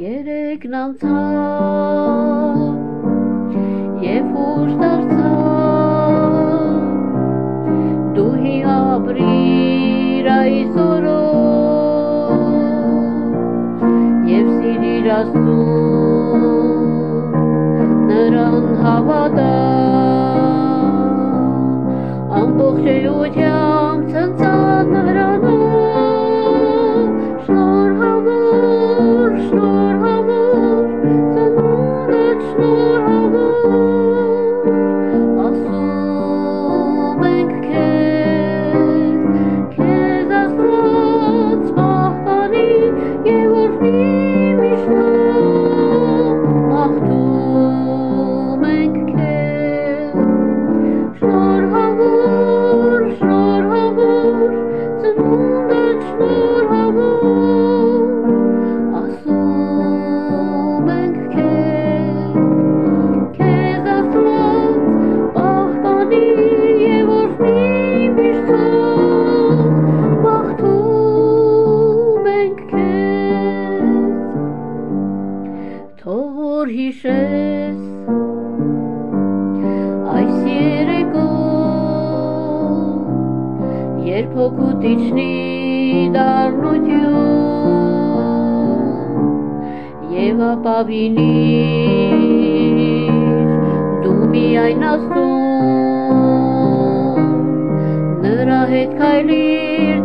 Երեկն անցավ և ուշ դարձավ, դու հի ապրիր այսօրով և սիրիր Աստծուն, նրան հավատա, ամբողջ էությամբ ցնցած նրանով, շնորհավոր, շնորհավոր, ծնունդդ շնորհավոր, ասում ենք քեզ Աստված պահպանի և օրհնի միշտով, մաղթում ենք քեզ, շնորհավոր, շնորհավոր, ծնունդդ շնորհավոր, ասում ենք քեզ Աստված պահպանի և օրհնի միշտով, մաղթում ենք քեզ, թող որ հիշես այս երեկո, երբ հոգուդ իջնի դառնություն և ապավինիր դու միայն Աստծուն, նրա հետ քայլիր